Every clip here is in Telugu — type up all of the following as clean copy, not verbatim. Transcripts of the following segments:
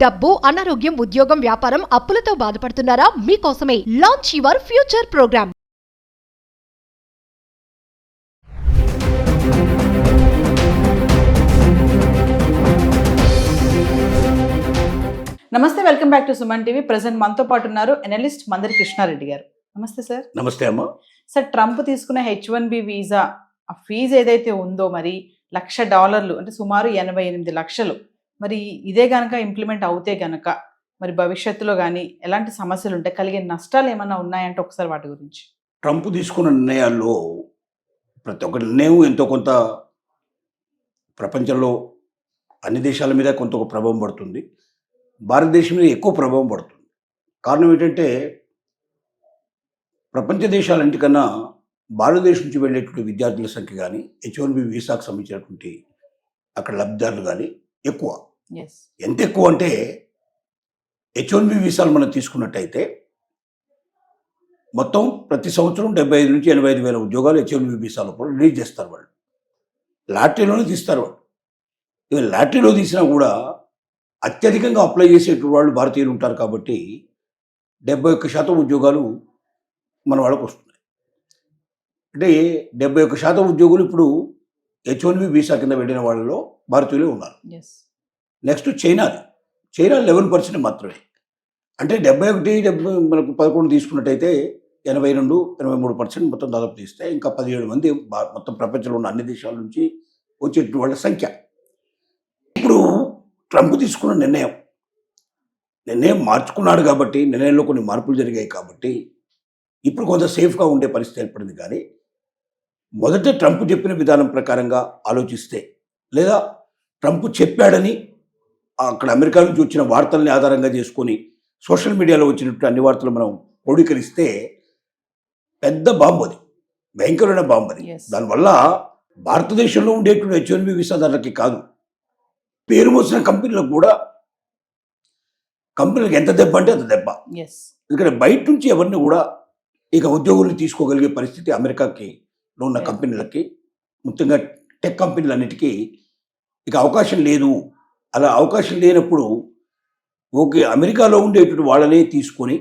డబ్బు, అనారోగ్యం, ఉద్యోగం, వ్యాపారం, అప్పులతో బాధపడుతున్నారా? మీకోసమే లాంచ్ యువర్ ఫ్యూచర్ ప్రోగ్రామ్. నమస్తే, welcome back to Suman TV. Present మనతో పాటు ఉన్నారు ఎనలిస్ట్ మందరి కృష్ణారెడ్డి గారు. నమస్తే సార్. నమస్తే అమ్మ. సార్, ట్రంప్ తీసుకున్న H1B వీసా ఆ ఫీజు ఏదైతే ఉందో మరి $1,00,000 అంటే సుమారు 88 లక్షలు, మరి ఇదే గనక ఇంప్లిమెంట్ అవుతే గనక మరి భవిష్యత్తులో కానీ ఎలాంటి సమస్యలు ఉంటాయి, కలిగే నష్టాలు ఏమన్నా ఉన్నాయంటే ఒకసారి వాటి గురించి. ట్రంప్ తీసుకున్న నిర్ణయాల్లో ప్రతి ఒక్క నిర్ణయం ఎంతో కొంత ప్రపంచంలో అన్ని దేశాల మీద కొంత ఒక ప్రభావం పడుతుంది. భారతదేశం మీద ఎక్కువ ప్రభావం పడుతుంది. కారణం ఏంటంటే ప్రపంచ దేశాలన్నిటికన్నా భారతదేశం నుంచి వెళ్ళేటువంటి విద్యార్థుల సంఖ్య కానీ H1B వీసాకు సంబంధించినటువంటి అక్కడ లబ్ధిదారులు కానీ ఎక్కువ. ఎంత ఎక్కువ అంటే H1B వీసాలు మనం తీసుకున్నట్టయితే మొత్తం ప్రతి సంవత్సరం 75 నుంచి 85 వేల ఉద్యోగాలు H1B వీసాలు కూడా రిలీజ్ చేస్తారు. వాళ్ళు లాటరీలోనే తీస్తారు. వాళ్ళు ఇవి లాటరీలో తీసినా కూడా అత్యధికంగా అప్లై చేసేటువంటి వాళ్ళు భారతీయులు ఉంటారు కాబట్టి 71% ఉద్యోగాలు మన వాళ్ళకు వస్తున్నాయి. అంటే 71% ఉద్యోగులు ఇప్పుడు H1B వీసా కింద వెళ్ళిన వాళ్ళలో భారతీయులే ఉన్నారు. నెక్స్ట్ చైనా 11% మాత్రమే. అంటే 71 మనకు 11 తీసుకున్నట్టయితే 82-83% మొత్తం దాదాపు తీస్తే ఇంకా 17 మంది మొత్తం ప్రపంచంలో ఉన్న అన్ని దేశాల నుంచి వచ్చేటువంటి వాళ్ళ సంఖ్య. ఇప్పుడు ట్రంప్ తీసుకున్న నిర్ణయం మార్చుకున్నాడు కాబట్టి, నిర్ణయంలో కొన్ని మార్పులు జరిగాయి కాబట్టి ఇప్పుడు కొంత సేఫ్గా ఉండే పరిస్థితి ఏర్పడింది. కానీ మొదట ట్రంప్ చెప్పిన విధానం ప్రకారంగా ఆలోచిస్తే, లేదా ట్రంప్ చెప్పాడని అక్కడ అమెరికా నుంచి వచ్చిన వార్తల్ని ఆధారంగా చేసుకొని సోషల్ మీడియాలో వచ్చినట్టు అన్ని వార్తలు మనం క్రోడీకరిస్తే పెద్ద బాంబు, అది భయంకరమైన బాంబు. అది దానివల్ల భారతదేశంలో ఉండేటువంటి H1B వీసాదారులకి కాదు, పేరు మోసిన కంపెనీలకు కూడా, కంపెనీలకు ఎంత దెబ్బ అంటే అంత దెబ్బ. ఎందుకంటే బయట నుంచి ఎవరిని కూడా ఇక ఉద్యోగుల్ని తీసుకోగలిగే పరిస్థితి అమెరికాకి ఉన్న కంపెనీలకి, ముఖ్యంగా టెక్ కంపెనీలన్నిటికీ ఇక అవకాశం లేదు. అలా అవకాశం లేనప్పుడు ఓకే, అమెరికాలో ఉండేటువంటి వాళ్ళనే తీసుకొని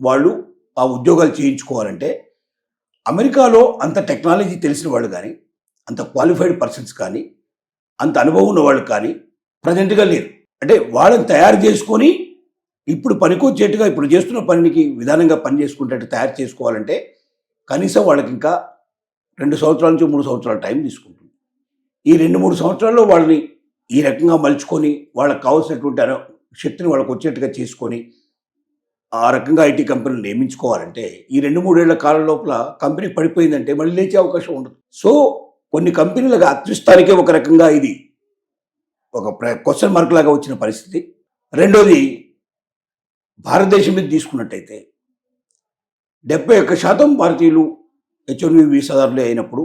వాళ్ళు ఆ ఉద్యోగాలు చేయించుకోవాలంటే అమెరికాలో అంత టెక్నాలజీ తెలిసిన వాళ్ళు కానీ, అంత క్వాలిఫైడ్ పర్సన్స్ కానీ, అంత అనుభవం ఉన్న వాళ్ళు కానీ ప్రజెంట్గా లేరు. అంటే వాళ్ళని తయారు చేసుకొని ఇప్పుడు పనికొచ్చేట్టుగా, ఇప్పుడు చేస్తున్న పనికి విధానంగా పని చేసుకునేట్టు తయారు చేసుకోవాలంటే కనీసం వాళ్ళకి ఇంకా 2 సంవత్సరాల నుంచి 3 సంవత్సరాల టైం తీసుకుంటుంది. ఈ 2-3 సంవత్సరాల్లో వాళ్ళని ఈ రకంగా మలుచుకొని వాళ్ళకి కావాల్సినటువంటి శక్తిని వాళ్ళకి వచ్చేట్టుగా చేసుకొని ఆ రకంగా ఐటీ కంపెనీలు నియమించుకోవాలంటే ఈ 2-3 ఏళ్ల కాలం లోపల కంపెనీ పడిపోయిందంటే మళ్ళీ లేచే అవకాశం ఉండదు. సో కొన్ని కంపెనీలకు అదృష్టానికే ఒక రకంగా ఇది ఒక క్వశ్చన్ మార్క్ లాగా వచ్చిన పరిస్థితి. రెండోది, భారతదేశం మీద తీసుకున్నట్టయితే 71% భారతీయులు H1B వీసాదారులే అయినప్పుడు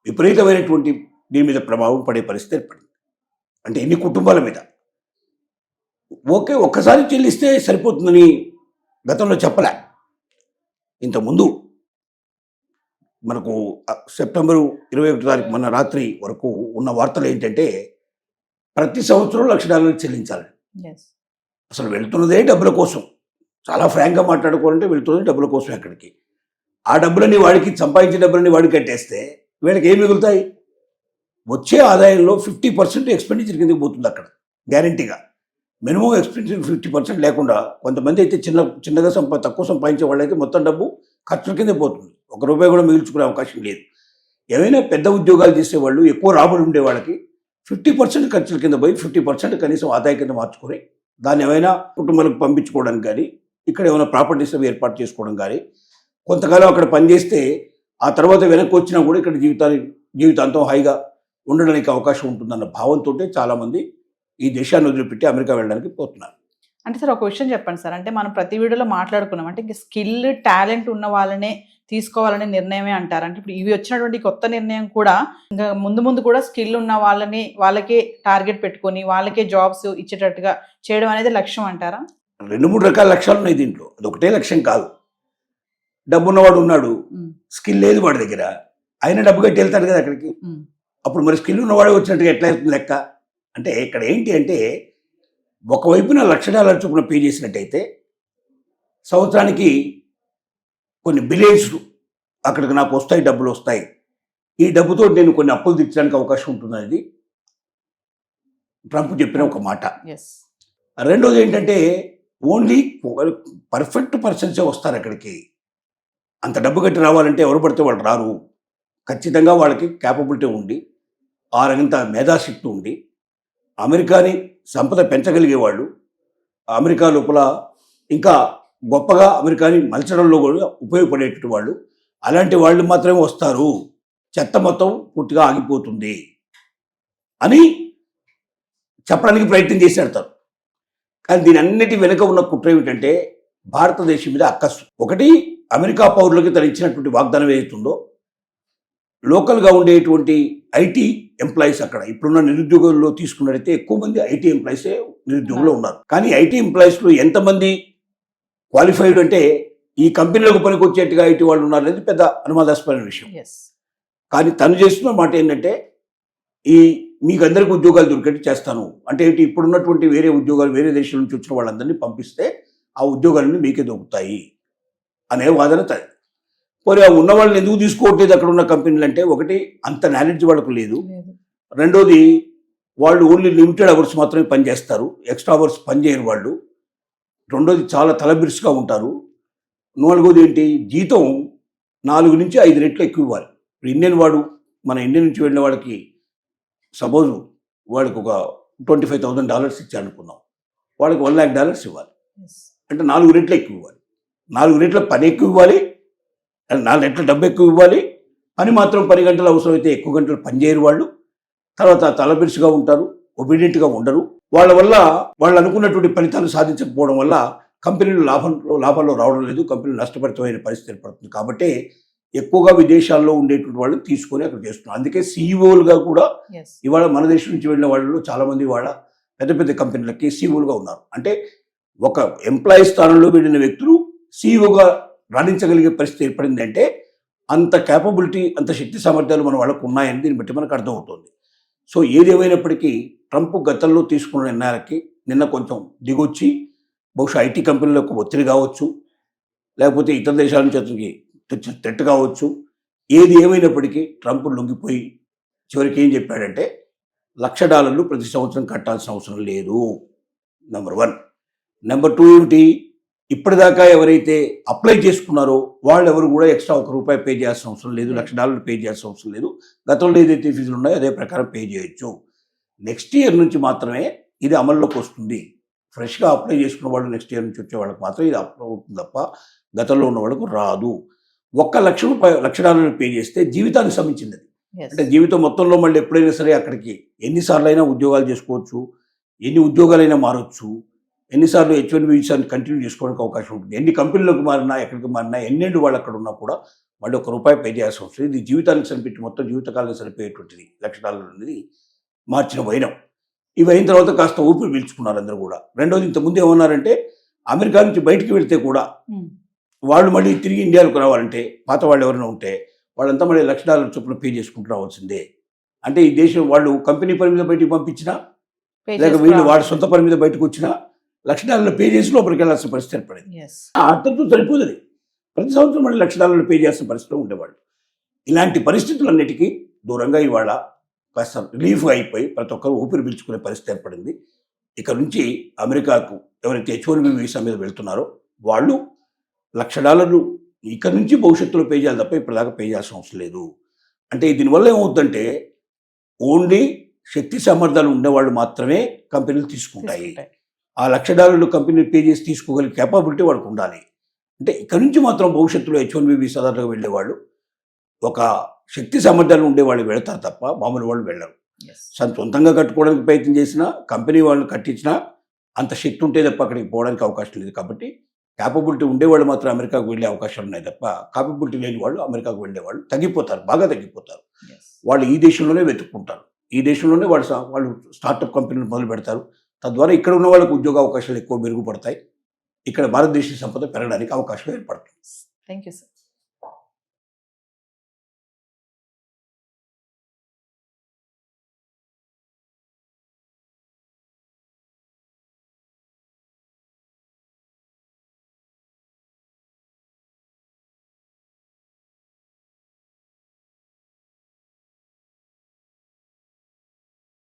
విపరీతమైనటువంటి దీని మీద ప్రభావం పడే పరిస్థితి ఏర్పడింది. అంటే ఎన్ని కుటుంబాల మీద. ఓకే, ఒక్కసారి చెల్లిస్తే సరిపోతుందని గతంలో చెప్పలే. ఇంతకుముందు మనకు సెప్టెంబరు 21 తారీఖు మన రాత్రి వరకు ఉన్న వార్తలు ఏంటంటే ప్రతి సంవత్సరం $1,00,000 చెల్లించాలి. అసలు వెళ్తున్నదే డబ్బుల కోసం. చాలా ఫ్రాంక్గా మాట్లాడుకోవాలంటే వెళ్తున్నది డబ్బుల కోసం. ఎక్కడికి ఆ డబ్బులని వాడికి, సంపాదించిన డబ్బులని వాడికి కట్టేస్తే వీళ్ళకి ఏం మిగులుతాయి? వచ్చే ఆదాయంలో 50% ఎక్స్పెండిచర్ కిందకి పోతుంది అక్కడ గ్యారంటీగా. మినిమం ఎక్స్పెండిచర్ 50% లేకుండా కొంతమంది అయితే చిన్నగా తక్కువ సంపాదించే వాళ్ళైతే మొత్తం డబ్బు ఖర్చుల కింద పోతుంది. ₹1 కూడా మిగుల్చుకునే అవకాశం లేదు. ఏమైనా పెద్ద ఉద్యోగాలు చేసేవాళ్ళు, ఎక్కువ రాబడి ఉండే వాళ్ళకి 50% ఖర్చుల కింద పోయి 50% కనీసం ఆదాయ కింద మార్చుకొని దాన్ని ఏమైనా కుటుంబాలకు పంపించుకోవడానికి కానీ, ఇక్కడ ఏమైనా ప్రాపర్టీస్ అవి ఏర్పాటు చేసుకోవడం కానీ, కొంతకాలం అక్కడ పనిచేస్తే ఆ తర్వాత వెనక్కి వచ్చినా కూడా ఇక్కడ జీవితాంతం హాయిగా ఉండడానికి అవకాశం ఉంటుందన్న భావంతో చాలామంది ఈ దేశాన్ని వదిలిపెట్టి అమెరికా వెళ్ళడానికి పోతున్నారు. అంటే సార్, ఒక విషయం చెప్పండి సార్. అంటే మనం ప్రతి వీడియోలో మాట్లాడుకున్నాం, అంటే ఇంకా స్కిల్, టాలెంట్ ఉన్న వాళ్ళనే తీసుకోవాలనే నిర్ణయమే అంటారు. అంటే ఇప్పుడు ఇవి వచ్చినటువంటి కొత్త నిర్ణయం కూడా ఇంకా ముందు కూడా స్కిల్ ఉన్న వాళ్ళకే టార్గెట్ పెట్టుకొని వాళ్ళకే జాబ్స్ ఇచ్చేటట్టుగా చేయడం అనేది లక్ష్యం అంటారా? 2-3 రకాల లక్ష్యాలు ఉన్నాయి దీంట్లో. అది ఒకటే లక్ష్యం కాదు. డబ్బు ఉన్నవాడు ఉన్నాడు, స్కిల్ లేదు వాడి దగ్గర, ఆయన డబ్బు కట్టి వెళ్తాడు కదా అక్కడికి. అప్పుడు మరి స్కిల్ ఉన్నవాడే వచ్చినట్టుగా ఎట్లా అవుతుంది లెక్క? అంటే ఇక్కడ ఏంటి అంటే ఒకవైపున $1,00,000 చొప్పున పే చేసినట్టయితే సంవత్సరానికి కొన్ని బిలియన్స్ అక్కడికి నాకు వస్తాయి, డబ్బులు వస్తాయి, ఈ డబ్బుతో నేను కొన్ని అప్పులు తీర్చడానికి అవకాశం ఉంటుందనేది ట్రంప్ చెప్పిన ఒక మాట. ఎస్. రెండోది ఏంటంటే ఓన్లీ పర్ఫెక్ట్ పర్సన్సే వస్తారు అక్కడికి. అంత డబ్బు కట్టి రావాలంటే ఎవరు పడితే వాళ్ళు రారు. ఖచ్చితంగా వాళ్ళకి క్యాపబిలిటీ ఉండి, ఆ రకంత మేధాశక్తి ఉండి, అమెరికాని సంపద పెంచగలిగేవాళ్ళు, అమెరికా లోపల ఇంకా గొప్పగా అమెరికాని మలచడంలో కూడా ఉపయోగపడేటువంటి వాళ్ళు, అలాంటి వాళ్ళు మాత్రమే వస్తారు. చెత్త మొత్తం పూర్తిగా ఆగిపోతుంది అని చెప్పడానికి ప్రయత్నం చేశాడు తను. కానీ దీని అన్నిటి వెనుక ఉన్న కుట్ర ఏమిటంటే భారతదేశం మీద అక్కసు. ఒకటి, అమెరికా పౌరులకి తను ఇచ్చినటువంటి వాగ్దానం ఏదైతుందో లోకల్గా ఉండేటువంటి ఐటీ ఎంప్లాయీస్, అక్కడ ఇప్పుడున్న నిరుద్యోగుల్లో తీసుకున్నట్టయితే ఎక్కువ మంది ఐటీ ఎంప్లాయీసే నిరుద్యోగులు ఉన్నారు. కానీ ఐటీ ఎంప్లాయీస్లో ఎంతమంది క్వాలిఫైడ్ అంటే ఈ కంపెనీలకు పనికి వచ్చేట్టుగా ఐటీ వాళ్ళు ఉన్నారు అనేది పెద్ద అనుమానాస్పదమైన విషయం. కానీ తను చేస్తున్న మాట ఏంటంటే మీకు అందరికీ ఉద్యోగాలు దొరికేట్టు చేస్తాను అంటే ఏంటి, ఇప్పుడున్నటువంటి వేరే ఉద్యోగాలు వేరే దేశాల నుంచి వచ్చిన వాళ్ళందరినీ పంపిస్తే ఆ ఉద్యోగాలన్నీ మీకే దొరుకుతాయి అనే వాదన తది. పోనీ ఆ ఉన్న వాళ్ళని ఎందుకు తీసుకోవట్లేదు అక్కడ ఉన్న కంపెనీలు అంటే, ఒకటి అంత నాలెడ్జ్ వాళ్ళకు లేదు, రెండోది వాళ్ళు ఓన్లీ లిమిటెడ్ అవర్స్ మాత్రమే పనిచేస్తారు, ఎక్స్ట్రా అవర్స్ పనిచేయరు వాళ్ళు, రెండోది చాలా తలబిరుసుగా ఉంటారు, నాలుగోది ఏంటి జీతం 4 నుంచి 5 రెట్లు ఎక్కువ ఇవ్వాలి. మన ఇండియన్ నుంచి వెళ్ళిన వాళ్ళకి సపోజ్ వాళ్ళకి ఒక $25,000 ఇచ్చారు అనుకుందాం, వాళ్ళకి $1,00,000 ఇవ్వాలి. అంటే 4 రెట్లు ఎక్కువ ఇవ్వాలి, 4 రెట్ల పని ఎక్కువ ఇవ్వాలి, 4 రెట్ల డబ్బు ఎక్కువ ఇవ్వాలి. పని మాత్రం 10 గంటలు అవసరమైతే ఎక్కువ గంటలు పనిచేయరు వాళ్ళు. తర్వాత తలబిరుసుగా ఉంటారు, ఒబీడియంట్గా ఉండరు. వాళ్ళ వల్ల వాళ్ళు అనుకున్నటువంటి ఫలితాలు సాధించకపోవడం వల్ల కంపెనీలు లాభంలో రావడం లేదు, కంపెనీలు నష్టపరితమైన పరిస్థితి ఏర్పడుతుంది. కాబట్టి ఎక్కువగా విదేశాల్లో ఉండేటువంటి వాళ్ళు తీసుకొని అక్కడ చేస్తున్నారు. అందుకే సీఈఓలుగా కూడా ఇవాళ మన దేశం నుంచి వెళ్ళిన వాళ్ళలో చాలామంది ఇవాళ పెద్ద పెద్ద కంపెనీలకి సీఈఓలుగా ఉన్నారు. అంటే ఒక ఎంప్లాయీ స్థానంలో వెళ్ళిన వ్యక్తులు సీఈఓగా రాణించగలిగే పరిస్థితి ఏర్పడింది అంటే అంత క్యాపబిలిటీ, అంత శక్తి సామర్థ్యాలు మన వాళ్ళకు ఉన్నాయని దీన్ని బట్టి మనకు అర్థమవుతుంది. సో ఏదేమైనప్పటికీ ట్రంప్ గతంలో తీసుకున్న నిర్ణయాలకి నిన్న కొంచెం దిగొచ్చి బహుశా ఐటీ కంపెనీలకు ఒత్తిడి కావచ్చు, లేకపోతే ఇతర దేశాల నుంచి అతనికి తెట్టు కావచ్చు, ఏది ఏమైనప్పటికీ ట్రంప్ లొంగిపోయి చివరికి ఏం చెప్పాడంటే $1,00,000 ప్రతి సంవత్సరం కట్టాల్సిన అవసరం లేదు, నెంబర్ 1. నెంబర్ 2 ఏమిటి, ఇప్పటిదాకా ఎవరైతే అప్లై చేసుకున్నారో వాళ్ళెవరు కూడా ఎక్స్ట్రా $1 పే చేయాల్సిన అవసరం లేదు, $1,00,000 పే చేయాల్సిన అవసరం లేదు. గతంలో ఏదైతే ఫీజులు ఉన్నాయో అదే ప్రకారం పే చేయొచ్చు. నెక్స్ట్ ఇయర్ నుంచి మాత్రమే ఇది అమల్లోకి వస్తుంది. ఫ్రెష్గా అప్లై చేసుకున్న వాళ్ళు నెక్స్ట్ ఇయర్ నుంచి వచ్చే వాళ్ళకి మాత్రం ఇది అప్లై అవుతుంది తప్ప గతంలో ఉన్న వాళ్ళకు రాదు. $1,00,000 పే చేస్తే జీవితానికి సంబంధించింది అది. అంటే జీవితం మొత్తంలో మళ్ళీ ఎప్పుడైనా సరే అక్కడికి ఎన్నిసార్లు అయినా ఉద్యోగాలు చేసుకోవచ్చు, ఎన్ని ఉద్యోగాలైనా మారవచ్చు, ఎన్నిసార్లు H-1B వీసాని కంటిన్యూ చేసుకోవడానికి అవకాశం ఉంటుంది. ఎన్ని కంపెనీలకు మారినా, ఎక్కడికి మారినా, ఎన్నేళ్ళు వాళ్ళు అక్కడ ఉన్నా కూడా మళ్ళీ $1 పే చేయాల్సి వస్తుంది. ఇది జీవితానికి సరిపెట్టి మొత్తం జీవితకాలం సరిపోయేటువంటిది. $1,00,000 అనేది మార్చిన వైనం. ఇవి అయిన తర్వాత కాస్త ఊపిరి పీల్చుకున్నారు అందరూ కూడా. రెండోది, ఇంతకుముందు ఏమన్నారంటే అమెరికా నుంచి బయటికి వెళ్తే కూడా వాళ్ళు మళ్ళీ తిరిగి ఇండియాలోకి రావాలంటే పాత వాళ్ళు ఎవరైనా ఉంటే వాళ్ళంతా మళ్ళీ $1,00,000 చొప్పున పే చేసుకుంటూ రావాల్సిందే. అంటే ఈ దేశం వాళ్ళు కంపెనీ పని మీద బయటికి పంపించినా లేక వీళ్ళు వాడి సొంత పని మీద బయటకు వచ్చినా $1,00,000 పే చేసి లోపలికి వెళ్ళాల్సిన పరిస్థితి ఏర్పడింది. ఆ అర్థంతో సరిపోదు. ప్రతి సంవత్సరం మళ్ళీ $1,00,000 పే చేయాల్సిన పరిస్థితిలో ఉండేవాళ్ళు. ఇలాంటి పరిస్థితులన్నిటికీ దూరంగా ఇవాళ కాస్త రిలీఫ్గా అయిపోయి ప్రతి ఒక్కరు ఊపిరి పీల్చుకునే పరిస్థితి ఏర్పడింది. ఇక నుంచి అమెరికాకు ఎవరైతే H-1B వీసా మీద వెళ్తున్నారో వాళ్ళు $1,00,000 ఇక్కడ నుంచి భవిష్యత్తులో పే చేయాలి తప్ప ఇప్పటిదాకా పే చేయాల్సిన అవసరం లేదు. అంటే దీనివల్ల ఏమవుతుందంటే ఓన్లీ శక్తి సామర్థ్యాలు ఉండేవాళ్ళు మాత్రమే కంపెనీలు తీసుకుంటాయి. ఆ $1,00,000 కంపెనీ పే చేసి తీసుకోగలిగే కేపబిలిటీ వాళ్ళకు ఉండాలి. అంటే ఇక్కడ నుంచి మాత్రం భవిష్యత్తులో H-1B వీసాదారులుగా వెళ్ళేవాళ్ళు ఒక శక్తి సామర్థ్యాలు ఉండేవాళ్ళు వెళతారు తప్ప మామూలు వాళ్ళు వెళ్ళరు. సొంతంగా కట్టుకోవడానికి ప్రయత్నం చేసినా, కంపెనీ వాళ్ళు కట్టించినా అంత శక్తి ఉంటే తప్ప అక్కడికి పోవడానికి అవకాశం లేదు. కాబట్టి క్యాపబిలిటీ ఉండేవాళ్ళు మాత్రం అమెరికాకు వెళ్ళే అవకాశాలు ఉన్నాయి తప్ప క్యాపబిలిటీ లేని వాళ్ళు అమెరికాకు వెళ్ళేవాళ్ళు తగ్గిపోతారు, బాగా తగ్గిపోతారు. వాళ్ళు ఈ దేశంలోనే వెతుక్కుంటారు, ఈ దేశంలోనే వాళ్ళు స్టార్టప్ కంపెనీలు మొదలు పెడతారు. తద్వారా ఇక్కడ ఉన్న వాళ్ళకు ఉద్యోగ అవకాశాలు ఎక్కువ మెరుగుపడతాయి. ఇక్కడ భారతదేశ సంపద పెరగడానికి అవకాశం ఏర్పడుతుంది. Thank you sir.